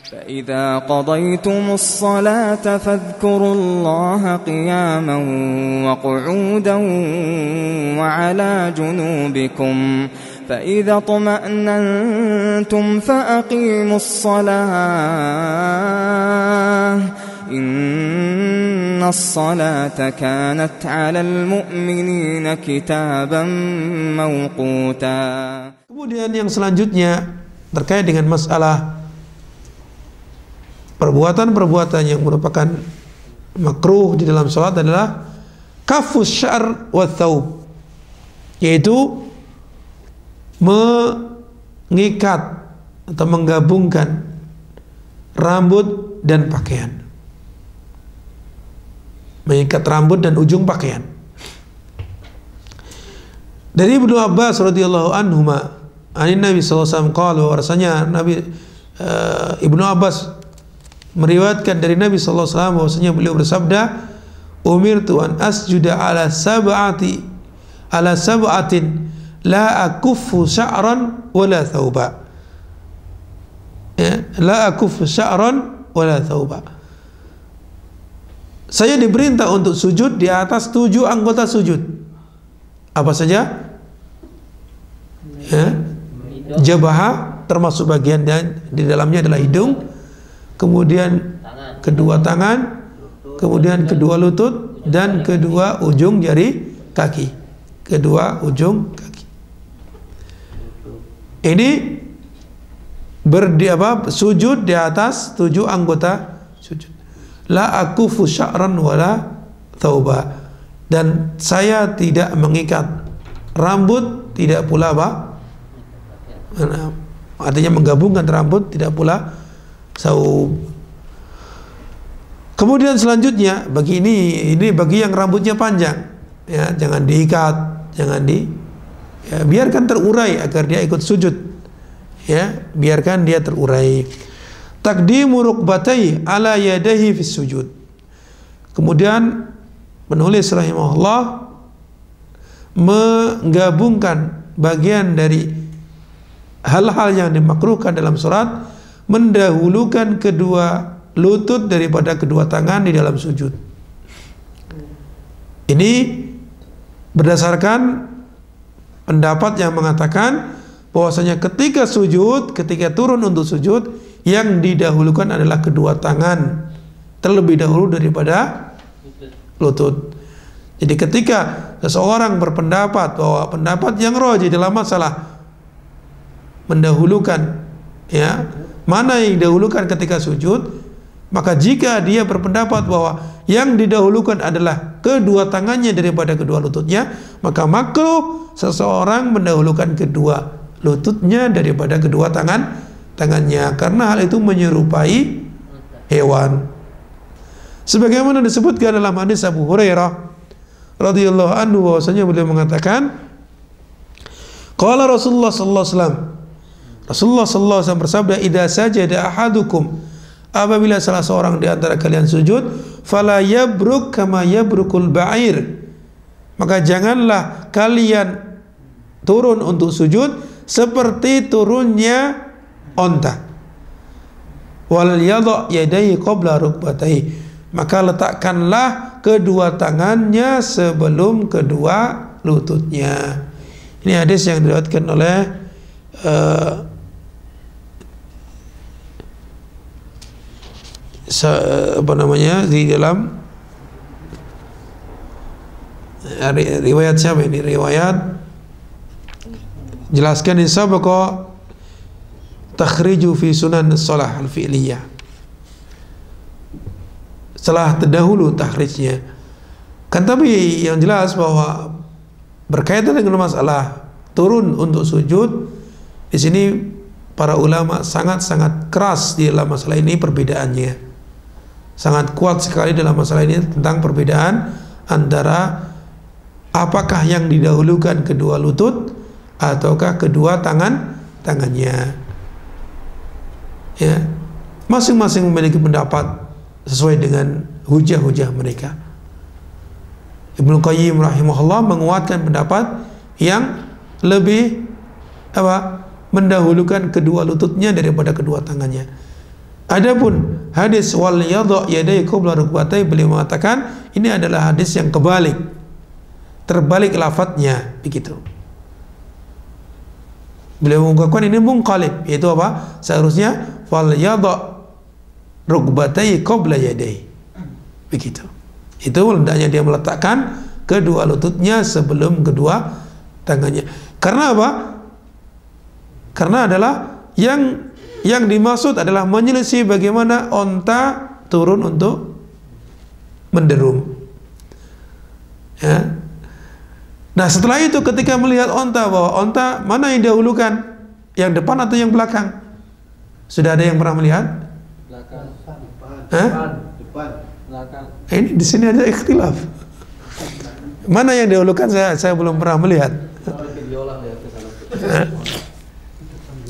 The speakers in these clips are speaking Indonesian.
فإذا قضيتم الصلاة فاذكروا الله قياما وقعودا وعلى جنوبكم فإذا اطمأننتم فأقيموا الصلاة إن الصلاة كانت على المؤمنين كتابا موقوتا. Kemudian yang selanjutnya terkait dengan masalah perbuatan-perbuatan yang merupakan makruh di dalam salat adalah kafus sya'r wa thawb, yaitu mengikat atau menggabungkan rambut dan pakaian. Mengikat rambut dan ujung pakaian. Dari Ibnu Abbas radhiyallahu anhuma, Nabi sallallahu alaihi wasallam qala, rasanya Ibnu Abbas meriwayatkan dari Nabi sallallahu alaihi wasallam bahwasanya beliau bersabda, umirtu an asjuda ala sab'atin la akuffu sya'ran wala thawba. Ya, la akuffu sya'ran wala thawba. Saya diperintah untuk sujud di atas 7 anggota sujud. Apa saja? Ya, jabah, termasuk bagian di dalamnya adalah hidung, kemudian kedua tangan, kemudian kedua lutut, dan kedua ujung jari kaki. Kedua ujung kaki. Ini sujud di atas 7 anggota sujud. La akufu sya'ran wala thawba. Dan saya tidak mengikat rambut, tidak pula artinya menggabungkan rambut, tidak pula saub. Kemudian selanjutnya bagi bagi yang rambutnya panjang, ya, jangan diikat, biarkan terurai agar dia ikut sujud, ya, biarkan dia terurai. Taqdimu rukbatai ala yadayhi fi sujud. Kemudian penulis rahimahullah menggabungkan bagian dari hal-hal yang dimakruhkan dalam salat, mendahulukan kedua lutut daripada kedua tangan di dalam sujud. Ini berdasarkan pendapat yang mengatakan bahwasanya ketika turun untuk sujud, yang didahulukan adalah kedua tangan terlebih dahulu daripada lutut. Jadi ketika seseorang berpendapat bahwa pendapat yang rajih dalam masalah mendahulukan, ya, mana yang didahulukan ketika sujud, maka jika dia berpendapat bahwa yang didahulukan adalah kedua tangannya daripada kedua lututnya, maka makruh seseorang mendahulukan kedua lututnya daripada kedua tangannya, karena hal itu menyerupai hewan. Sebagaimana disebutkan dalam hadis Abu Hurairah radhiyallahu anhu, bahwasanya beliau mengatakan, qala Rasulullah sallallahu alaihi wasallam, Rasulullah sallallahu alaihi wasallam bersabda, idza sajada ahadukum, apabila salah seorang di antara kalian sujud, fala yabruk kama yabrukul ba'ir, maka janganlah kalian turun untuk sujud seperti turunnya onta. Wal yadha yadayhi qabla rukbatayhi, maka letakkanlah kedua tangannya sebelum kedua lututnya. Ini hadis yang diriwayatkan oleh di dalam riwayat siapa ini? Riwayat jelaskan di sabaqa takhriju fi sunan shalah al-fi'liyah, setelah terdahulu takhrijnya. Kan tapi yang jelas bahwa berkaitan dengan masalah turun untuk sujud, di sini para ulama sangat-sangat keras di dalam masalah ini, perbedaannya sangat kuat sekali dalam masalah ini, tentang perbedaan antara apakah yang didahulukan kedua lutut ataukah kedua tangannya. Ya, masing-masing memiliki pendapat sesuai dengan hujah-hujah mereka. Ibnu Qayyim rahimahullah menguatkan pendapat yang lebih mendahulukan kedua lututnya daripada kedua tangannya. Adapun hadis wal yadha yadayhi qabla rukbatayhi, beliau mengatakan ini adalah hadis yang kebalik, terbalik lafadznya begitu. Beliau mengungkapkan ini munqalib, yaitu apa? Seharusnya wal yadha rukbatayhi qabla yadayhi, begitu. Itu hendaknya dia meletakkan kedua lututnya sebelum kedua tangannya. Karena apa? Karena adalah yang dimaksud adalah menyelisih bagaimana onta turun untuk menderum. Ya. Nah, setelah itu ketika melihat onta, bahwa onta mana yang dahulukan, yang depan atau yang belakang? Sudah ada yang pernah melihat? Belakang. Depan. Belakang. Ini di sini ada ikhtilaf. Mana yang dahulukan? Saya belum pernah melihat.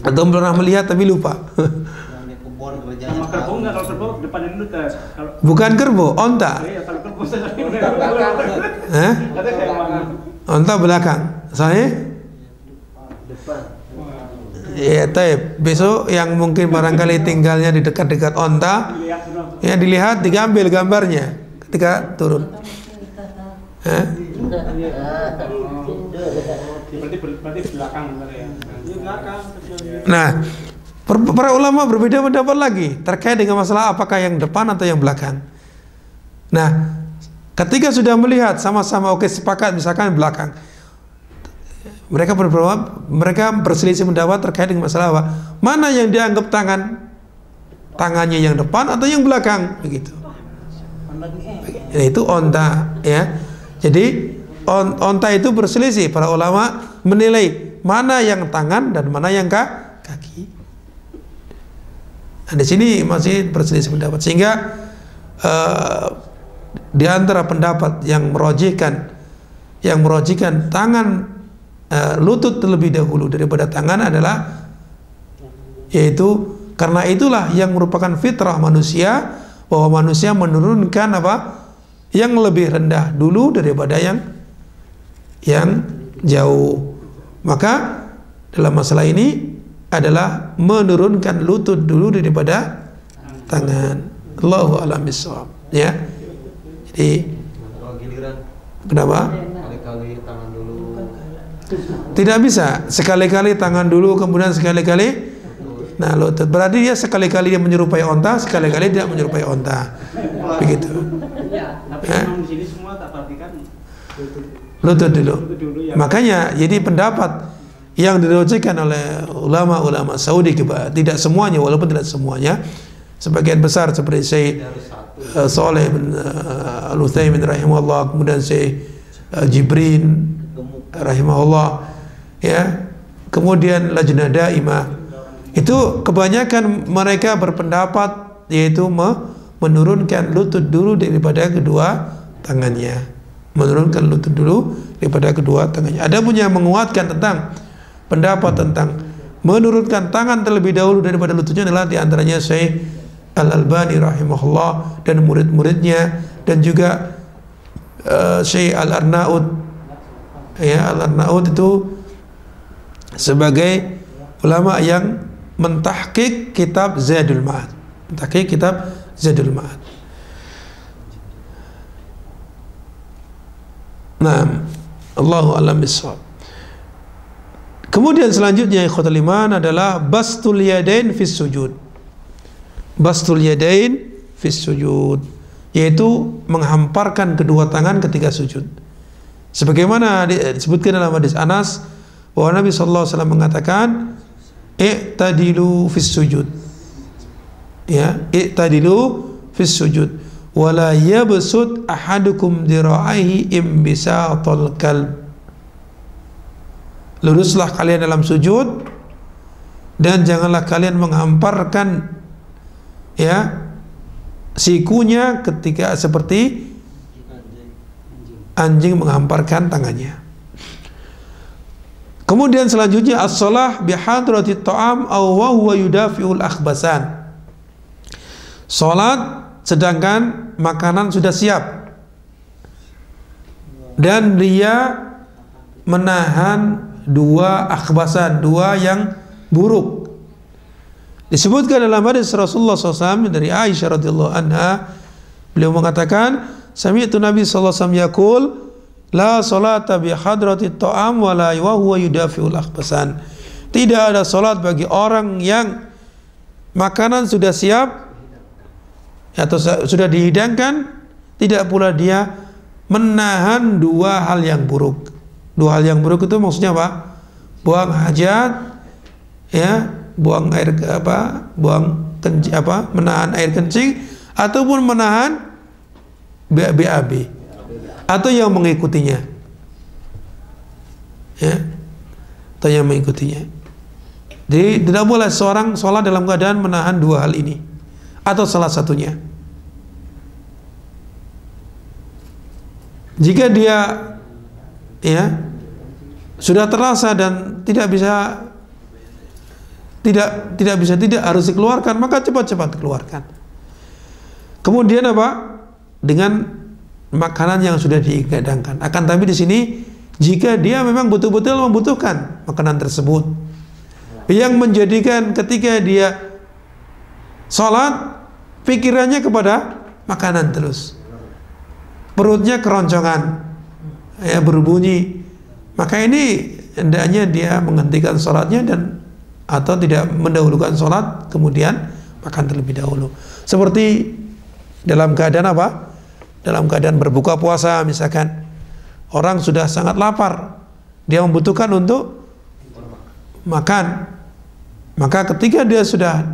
Atau pernah melihat tapi lupa. Sama kerbau nggak? Kalau kerbau depan dulu kan? Bukan kerbau, onta. Iya, kalau kerbau Belakang. Onta belakang. Saya? Depan. Ya, taib. Besok yang mungkin barangkali tinggalnya di dekat-dekat onta, ya dilihat, diambil gambarnya ketika turun. Berarti belakang ya. Belakang. Nah, para ulama berbeda pendapat lagi terkait dengan masalah apakah yang depan atau yang belakang. Nah, ketika sudah melihat sama-sama oke sepakat misalkan belakang, mereka berselisih pendapat terkait dengan masalah apa? Mana yang dianggap tangannya yang depan atau yang belakang, begitu. Itu onta, ya. Jadi onta itu berselisih, para ulama menilai mana yang tangan dan mana yang kaki. Nah, di sini masih berselisih pendapat, sehingga di antara pendapat yang merojihkan tangan lutut terlebih dahulu daripada tangan adalah, yaitu karena itulah yang merupakan fitrah manusia, bahwa manusia menurunkan apa yang lebih rendah dulu daripada yang jauh. Maka dalam masalah ini adalah menurunkan lutut dulu daripada tangan. Allahu a'lam bishawab. Ya. Jadi kenapa? Kali-kali tangan dulu. Tidak bisa sekali-kali tangan dulu kemudian sekali-kali lutut. Berarti dia sekali-kali dia menyerupai onta, sekali-kali tidak menyerupai onta. Begitu. Tapi memang di sini semua tak perhatikan lutut dulu. ya. Makanya jadi pendapat yang dirujukkan oleh ulama-ulama Saudi, tidak semuanya, walaupun tidak semuanya, sebagian besar seperti Syekh Saleh bin Al-Utsaimin rahimahullah, kemudian Syekh Jibrin rahimahullah, ya, kemudian Lajnah Daimah, itu kebanyakan mereka berpendapat yaitu menurunkan lutut dulu daripada kedua tangannya, menurunkan lutut dulu daripada kedua tangannya. Ada pun yang menguatkan tentang pendapat tentang menurunkan tangan terlebih dahulu daripada lututnya adalah diantaranya Syekh Al-Albani rahimahullah dan murid-muridnya, dan juga Syekh Al-Arnaud. Ya, Al-Arnaud itu sebagai ulama yang mentahqiq kitab Zadul Ma'ad. Mentahqiq kitab Zadul Ma'ad. Nah, Allahu a'lam bishawab. Kemudian selanjutnya ikhwatul iman adalah bastul yadain fis sujud. Bastul yadain fis sujud, yaitu menghamparkan kedua tangan ketika sujud. Sebagaimana disebutkan dalam hadis Anas bahwa Nabi sallallahu alaihi wasallam mengatakan i'tadilu fis sujud. Ya, i'tadilu fis sujud wala yabsut ahadukum dira'aihi imbisatal kalb. Luruslah kalian dalam sujud dan janganlah kalian menghamparkan ya sikunya ketika seperti anjing menghamparkan tangannya. Kemudian selanjutnya as-shalah bihadratit ta'am aw wa huwa yudafi'ul akhbasan. Salat sedangkan makanan sudah siap dan dia menahan dua akhbasan, dua yang buruk, Disebutkan dalam hadis Rasulullah SAW dari Aisyah radhiyallahu anha, beliau mengatakan, sami'tu Nabi sallallahu alaihi wasallam yaqul, la salata bi hadrati ta'am wa la wa huwa yudafi'ul akhbasan. Tidak ada salat bagi orang yang makanan sudah siap atau sudah dihidangkan, tidak pula dia menahan dua hal yang buruk. Dua hal yang buruk itu maksudnya apa? Buang hajat, ya, buang air menahan air kencing ataupun menahan BAB atau yang mengikutinya, ya, atau yang mengikutinya. Jadi tidak boleh seorang sholat dalam keadaan menahan dua hal ini atau salah satunya. Jika dia, ya, sudah terasa dan tidak harus dikeluarkan, maka cepat-cepat keluarkan. Kemudian apa? Dengan makanan yang sudah dihidangkan. Akan tapi di sini, jika dia memang betul-betul membutuhkan makanan tersebut, yang menjadikan ketika dia sholat pikirannya kepada makanan terus, perutnya keroncongan, ya, berbunyi, maka ini hendaknya dia menghentikan sholatnya dan atau tidak mendahulukan sholat kemudian makan terlebih dahulu. Seperti dalam keadaan apa? Dalam keadaan berbuka puasa misalkan, orang sudah sangat lapar, dia membutuhkan untuk makan, maka ketika dia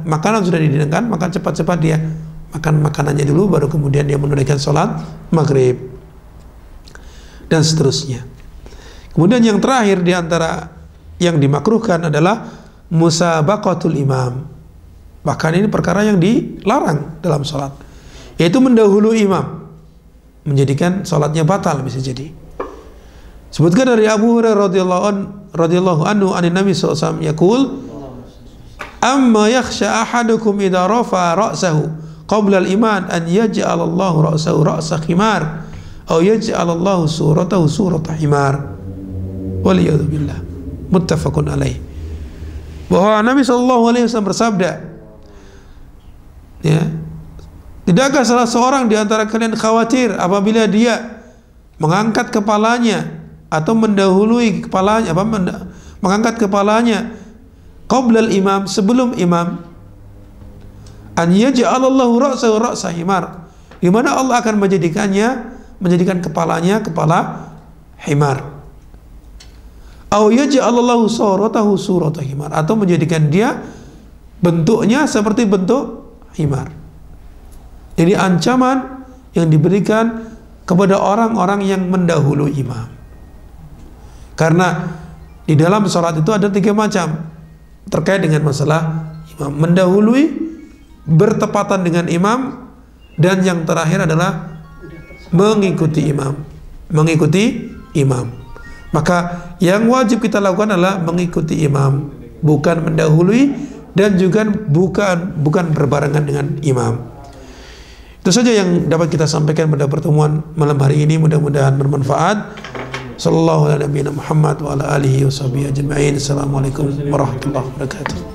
makanan sudah dihidangkan, maka cepat-cepat dia makan makanannya dulu, baru kemudian dia menunaikan sholat maghrib dan seterusnya. Kemudian yang terakhir di antara yang dimakruhkan adalah musabaqatul imam. Bahkan ini perkara yang dilarang dalam sholat, yaitu mendahului imam, menjadikan sholatnya batal bisa jadi. Sebutkan dari Abu Hurairah radhiyallahu anhu anin Nabi sallallahu alaihi wasallam yaqul, amma yakhsha ahadukum idza rafa ra'sahu qabla al-iman an yaj'al Allahu ra'sahu ra'sa khimar aw yaj'al Allahu suratahu surata himar. Waliyadu billah. Muttafaqun alaih. Bahwa Nabi sallallahu alaihi wasallam bersabda, ya, tidakkah salah seorang di antara kalian khawatir apabila dia mengangkat kepalanya atau mendahului kepalanya, mengangkat kepalanya qablal imam, sebelum imam, an yaj'alallahu ra'sahu ra'sa himar, di mana Allah akan menjadikan kepalanya kepala himar, au yaj'alallahu suratahu surata himar, atau menjadikan dia bentuknya seperti bentuk himar. Jadi ancaman yang diberikan kepada orang-orang yang mendahului imam. Karena di dalam sholat itu ada 3 macam terkait dengan masalah imam: mendahului, bertepatan dengan imam, dan yang terakhir adalah mengikuti imam. Maka yang wajib kita lakukan adalah mengikuti imam, bukan mendahului, dan juga bukan berbarengan dengan imam. Itu saja yang dapat kita sampaikan pada pertemuan malam hari ini. Mudah-mudahan bermanfaat. Sallallahu alaihi wa sallam Muhammad wa ala alihi wa sahbihi ajma'in. Assalamualaikum warahmatullahi wabarakatuh.